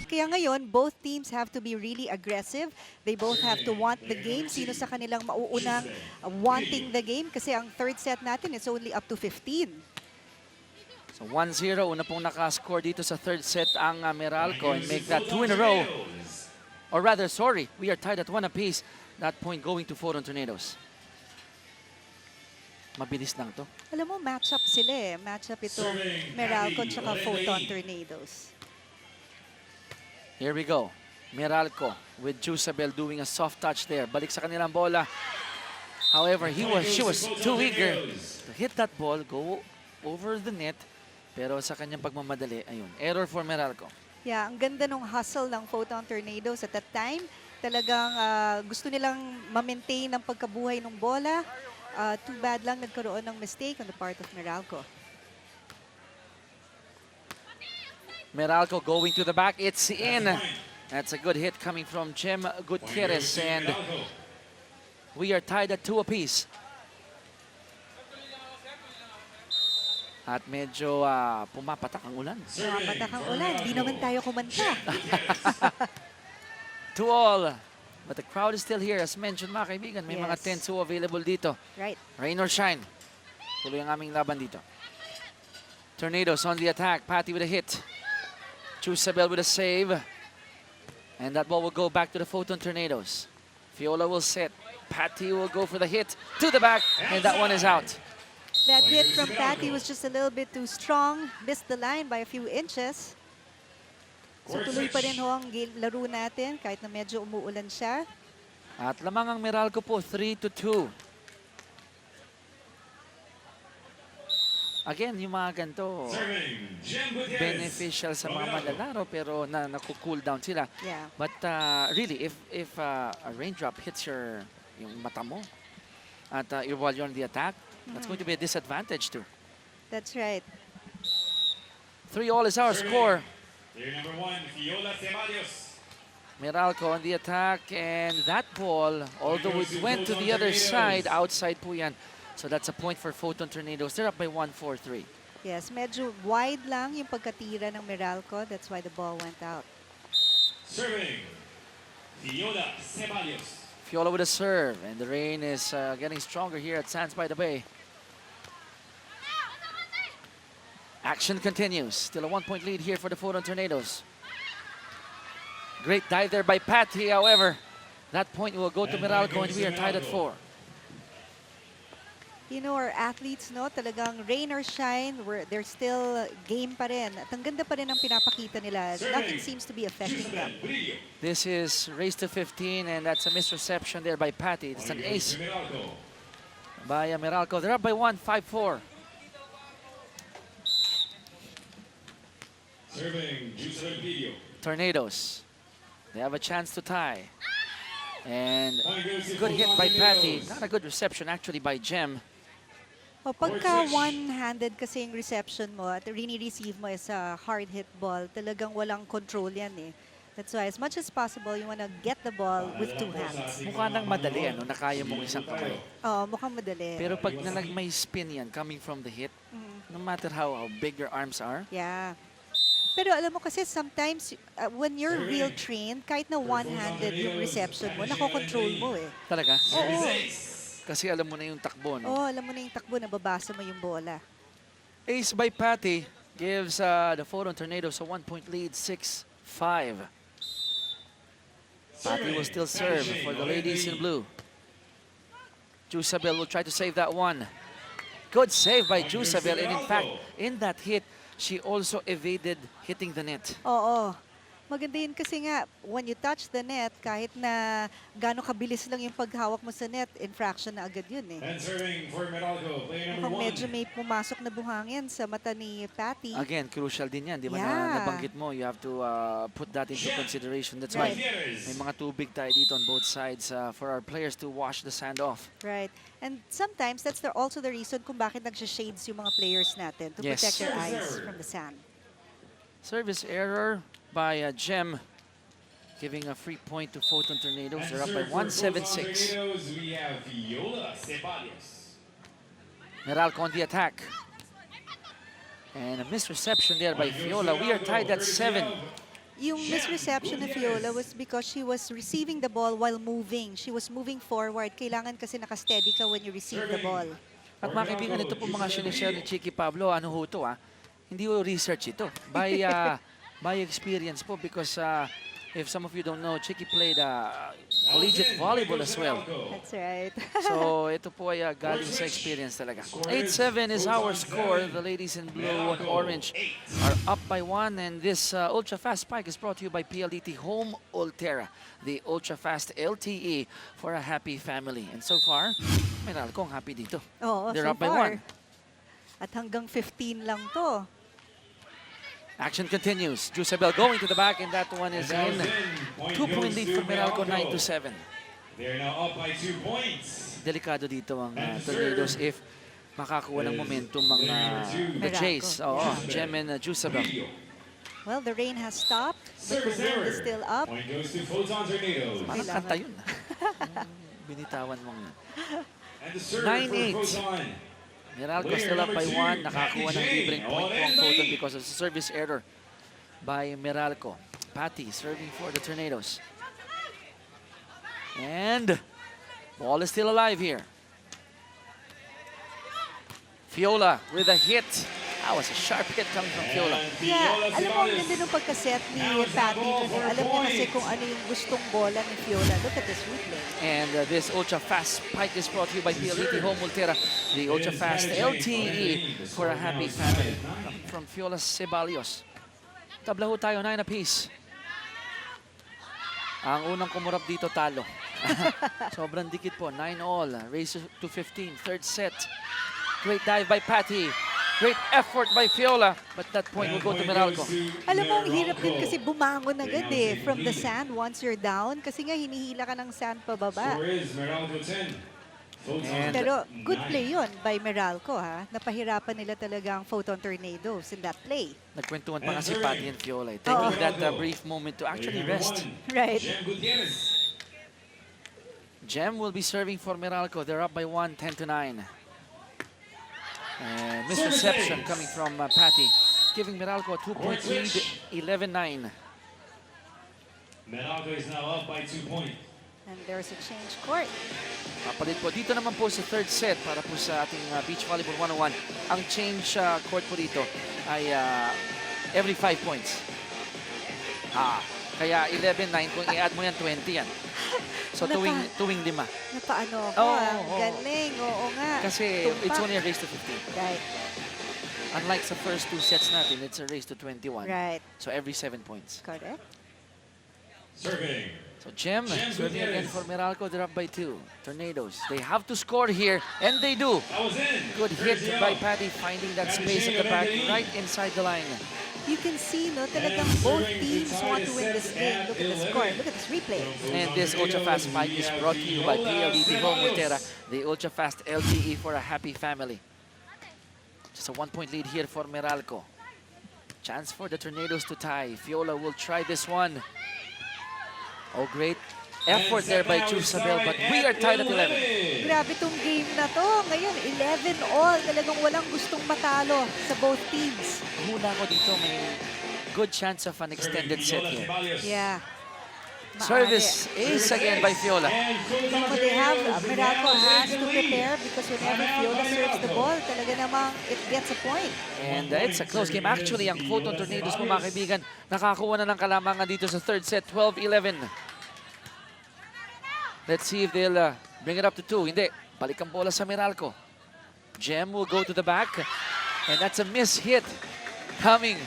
Kaya ngayon, both teams have to be really aggressive. They both have to want the game. Sino sa kanilang mauunang wanting the game? Kasi ang third set natin is only up to 15. So 1-0, una pong nakascore dito sa third set ang Meralco and make that 2 in a row. Or rather, sorry, we are tied at 1 apiece. That point going to Foton Tornadoes. Mabilis lang to. Alam mo, match-up sila eh. Match-up itong Meralco at saka Foton Tornadoes. Here we go. Meralco with Jusabel doing a soft touch there. Balik sa kanilang bola. However, she was too eager to hit that ball, go over the net. Pero sa kanyang pagmamadali, ayun, error for Meralco. Yeah, ang ganda ng hustle ng Foton Tornadoes at that time. Talagang gusto nilang ma-maintain ang pagkabuhay ng bola. Too bad lang nagkaroon ng mistake on the part of Meralco. Meralco going to the back. It's in. That's a good hit coming from Jem Gutierrez. And we are tied at 2 apiece. At medyo pumapatak ang ulan. Pumapatak ang ulan. Di naman tayo kumanta. 2-all. But the crowd is still here. As mentioned, mga kaibigan, may mga tents available dito. Right. Rain or shine. Tuloy ang aming laban dito. Tornadoes on the attack. Patty with a hit. Jusabel with a save. And that ball will go back to the Foton Tornadoes. Fiola will set. Patty will go for the hit to the back. And that one is out. That hit from Patty was just a little bit too strong. Missed the line by a few inches. So tuloy pa rin ho ang laro natin kahit na medyo umuulan siya. At lamang ang Meralco po, 3-2. Again, yung mga ganito, beneficial sa mga malalaro pero naku-cool down sila. Yeah. But really, if a raindrop hits yung mata mo at while you're on the attack, that's going to be a disadvantage too. That's right. 3-all is our score. Player number 1, Fiola Ceballos. Meralco on the attack, and that ball, although it went to the other side, outside po yan. So that's a point for Foton Tornadoes. They're up by 1-4-3. Yes, medyo wide lang yung pagkatira ng Meralco. That's why the ball went out. Serving, Fiola Ceballos. Fiola with a serve, and the rain is getting stronger here at Sands by the Bay. Action continues. Still a 1-point lead here for the Foton Tornadoes. Great dive there by Patty, however. That point will go to Meralco, and we are tied at 4. You know, our athletes, no, talagang rain or shine, they're still game pa rin. At ang ganda pa rin ang pinapakita nila. Nothing seems to be affecting them. This is race to 15, and that's a misreception there by Patty. It's an ace by Meralco. They're up by 1, 5-4. Serving, Jusabel Video. Tornadoes. They have a chance to tie. And good hit by Patty. Not a good reception actually by Jem. O pagka one-handed kasi yung reception mo at receive mo is a hard hit ball, talagang walang control yan eh. That's why as much as possible, you wanna get the ball with 2 hands. Mukha nang madali, ano, na kaya mong isang kamay. Oh, mukhang madali. Pero pag may spin yan coming from the hit, no matter how big your arms are. Yeah. Pero alam mo kasi sometimes when you're real trained, kahit na one-handed yung reception mo, nakokontrol mo eh. Talaga? Oo. Kasi alam mo na yung takbo, no? Oo, alam mo na yung takbo, nababasa mo yung bola. Ace by Patty gives the Foton Tornadoes a 1-point lead, 6-5. Patty will still serve for the ladies in blue. Jusabel will try to save that one. Good save by Jusabel, and in fact, in that hit, she also evaded hitting the net. Oo. Maganda yun kasi nga, when you touch the net, kahit na gano'ng kabilis lang yung paghawak mo sa net, infraction na agad yun eh. And serving for Meralco, player number Mukhang 1. medyo may pumasok na buhangin sa mata ni Patty. Again, crucial din yan. Di ba Yeah. nabanggit mo, you have to put that into consideration. That's why may mga tubig tayo dito on both sides for our players to wash the sand off. Right. And sometimes, that's also the reason kung bakit nagsha-shades yung mga players natin to Yes. protect their eyes from the sand. Service error by Jem, giving a free point to Foton Tornadoes. They're up by 1-7-6. We have Fiola Ceballos. Meralco on the attack. And a misreception there by Fiola. We are tied at 7. Yung misreception of Fiola was because she was receiving the ball while moving. She was moving forward. Kailangan kasi nakasteady ka when you receive the ball. At mga kaibigan, ito po mga sinishare ni Chicky Pablo, ano ho to hindi ho research ito. By experience po because if some of you don't know, Chicky played collegiate volleyball as well. That's right. So ito po ay galing sa experience talaga. 8-7 is our score. The ladies in blue and orange are up by 1. And this ultra-fast spike is brought to you by PLDT Home Ultera, the ultra-fast LTE for a happy family. And so far, Meralco ang happy dito. Oo, They're so up by far. 1. At hanggang 15 lang to. Action continues. Jusabel going to the back, and that one is in. 2-point lead for Meralco, 9-7. They're now up by 2 points. Delikado dito ang Tornadoes if makakuha ng momentum ang the chase. Oo, Jem and Jusabel. Well, the rain has stopped, but the Service wind error. is still up. Point goes to Foton Tornadoes. Parang Kailangan. kanta yun. Binitawan mong yun. And the serve 9-8. for Foton. Meralco still up by 1. Nakakuha ng libreng point po ang Foton because of the service error by Meralco. Patty serving for the Tornadoes. And ball is still alive here. Fiola with a hit. That was a sharp hit coming from Fiola. Yeah, alam mo, ang ganda nung pagkaset ni Patty. Alam niya kasi kung ano yung gustong bola ni Fiola. Look at this replay. And this ultra-fast spike is brought to you by PLDT Home Ultera, the ultra-fast LTE for a happy family. From Fiola Ceballos. Tabla ho tayo, 9 apiece. Ang unang kumurap dito, talo. Sobrang dikit po, 9-all. Race to 15, third set. Great dive by Patty. Great effort by Fiola, but that point will go to Meralco. Alam mo, ang hirap din kasi bumangon agad from the sand once you're down. Kasi nga, hinihila ka ng sand pababa. Score is Meralco 10. Foton Pero good 9. play yun by Meralco, ha? Napahirapan nila talaga ang Foton Tornadoes in that play. Nagkwentuhan pa nga si Patty and Fiola, taking that brief moment to actually rest. Right. Jem Gutierrez. Jem will be serving for Meralco. They're up by 1, 10-9. And misreception coming from Patty, giving Meralco a 2-point lead, 11-9. Meralco is now up by 2 points. And there's a change court. Papalit po. Dito naman po sa third set para po sa ating Beach Volleyball 101. Ang change court po dito ay every 5 points. Kaya 11-9, kung i-add mo yan, 20 yan. So tuwing 5. Napaano ako, Oo. galing, oo nga. Kasi Tumpak. it's only a race to 15. Right, Unlike sa first 2 sets natin, it's a race to 21. right. So every 7 points. Correct. Serving. So Jem Jem serving again Gutierrez. for Meralco. They're up by 2. Tornadoes, they have to score here, and they do. That was in. Good hit Jersey by out. Patty, finding that Patty space at the back, Shea, right inside the line. You can see, no, talagang both teams want to win this game. Look at the score. Look at this replay. And this ultra-fast spike is brought to you by PLDT Home Ultera, the ultra-fast LTE for a happy family. Just a 1-point lead here for Meralco. Chance for the Tornadoes to tie. Fiola will try this one. Oh, great effort there by Jusabel, but we are tied at 11. Grabe tong game na to. Ngayon, 11-all. Talagang walang gustong matalo sa both teams. Hula ko dito, may good chance of an extended set here. Yeah. Service ace again by Fiola. But they have, Meralco has to prepare because whenever Fiola serves the ball, talaga namang it gets a point. And it's a close game. Actually, ang Foton Tornadoes po mga kaibigan, nakakuha na ng kalamangan dito sa third set, 12-11. Let's see if they'll bring it up to 2. Hindi, balik ang bola sa Meralco. Jem will go to the back. And that's a miss hit coming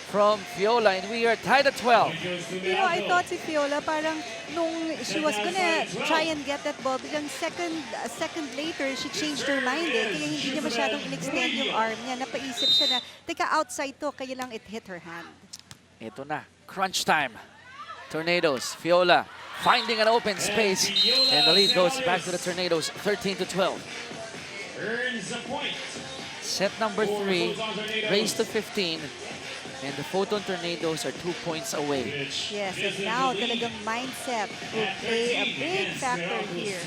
from Fiola. And we are tied at 12. You know, I thought si Fiola parang nung she was gonna try and get that ball, biglang a second later, she changed her mind Kaya hindi niya masyadong in-extend yung arm niya. Napaisip siya na, teka, outside to, kaya lang it hit her hand. Ito na, crunch time. Tornadoes, Fiola finding an open space. And the lead goes back to the Tornadoes, 13-12. Earns a point. Set number 3, race to 15. And the Foton Tornadoes are 2 points away. Yes, and now talagang mindset will play a big factor here.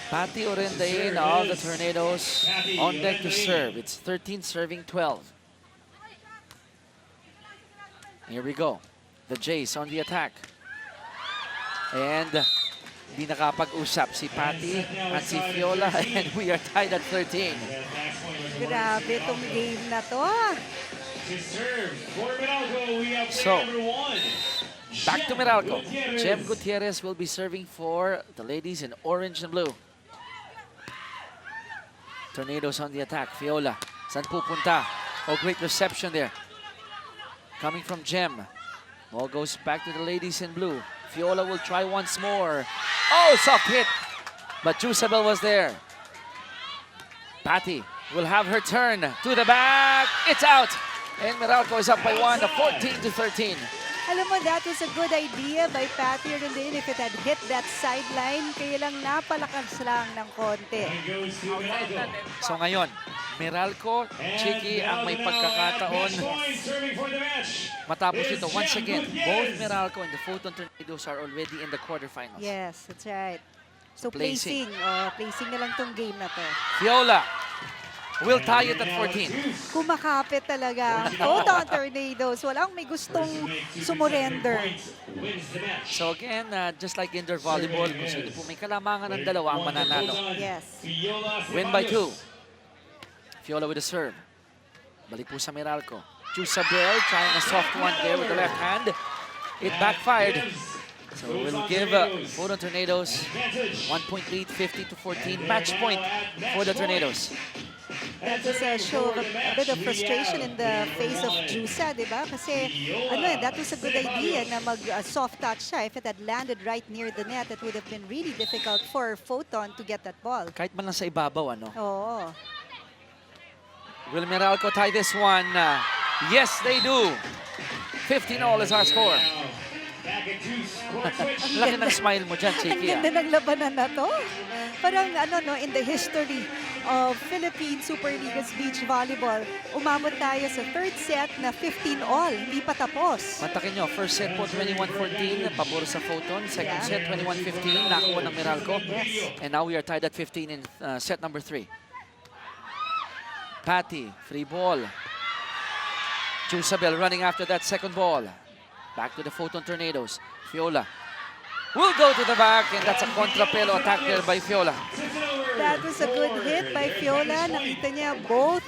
Patty Orendain, all the Tornadoes on deck to serve. It's 13 serving 12. Here we go. The Jays on the attack. And di nakapag-usap si Patty at si Fiola and we are tied at 13. Grabe tong game na to. To serve for Meralco, we have So, player number 1. Back to Meralco. Gutierrez. Jem Gutierrez will be serving for the ladies in orange and blue. Tornadoes on the attack. Fiola. Saan pupunta? Oh, great reception there. Coming from Jem. Ball goes back to the ladies in blue. Fiola will try once more. Oh, soft hit. But Jusabel was there. Patty will have her turn to the back. It's out. And Meralco is up by 1, 14-13. Alam mo, that was a good idea by Patty Rondin if it had hit that sideline. Kaya lang napalakas lang ng konti. And goes to Meralco. So ngayon, Meralco, Chiki ang may pagkakataon Serving for the match. matapos ito. Is Once Jem again, Gutierrez. both Meralco and the Foton Tornadoes are already in the quarterfinals. Yes, that's right. So Placing. placing na lang tong game na to. Fiola will tie it at 14. Kumakapit talaga. Foton Tornadoes. Walang may gustong sumurrender. Wins the match. So again, just like indoor volleyball, kung sino po may kalamangan ng dalawa ang mananalo. Yes. Win by 2. Fiola with a serve. Balik po sa Meralco. Jusabel trying a soft one there with the left hand. It backfired. So we'll give Foton Tornadoes 1 point lead, 50-14. Match point for the Tornadoes. That was a show of a bit of frustration in the face of Jusa, di ba? Kasi that was a good idea na mag-soft touch siya. If it had landed right near the net, it would have been really difficult for Foton to get that ball. Kahit man lang sa ibabaw, ano? Oo. Will Meralco tie this one? Yes, they do. 15-all is our score. Back at 2, score switch. Laki ng smile mo dyan, Ang Chiki. ganda ng labanan na to. Parang in the history of Philippine SuperLiga's beach volleyball, umabot tayo sa third set na 15-all. Hindi pa tapos. Mantakin nyo, first set po 21-14, pabor sa Foton. Second set 21-15, nakuha ng Meralco. And now we are tied at 15 in set number 3. Patty, free ball. Jusabel running after that second ball. Back to the Foton Tornadoes. Fiola will go to the back, and that's a contrapelo attack there by Fiola. That was a good hit by Fiola. Nakita niya both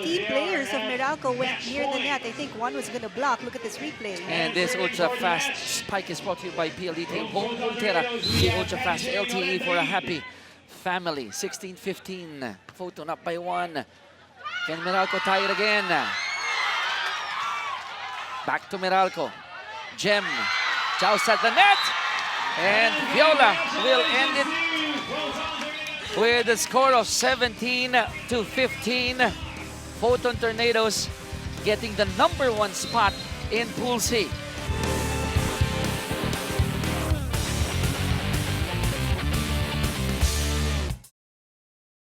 team players of Meralco went near the net. I think one was going to block. Look at this replay. And this ultra-fast spike is brought to you by PLD Team Home Terra, the ultra-fast LTE for a happy family. 16-15, Foton up by 1. Can Meralco tie it again? Back to Meralco. Jem joust at the net. And Fiola will end it with a score of 17-15. Foton Tornadoes getting the #1 spot in Pool C.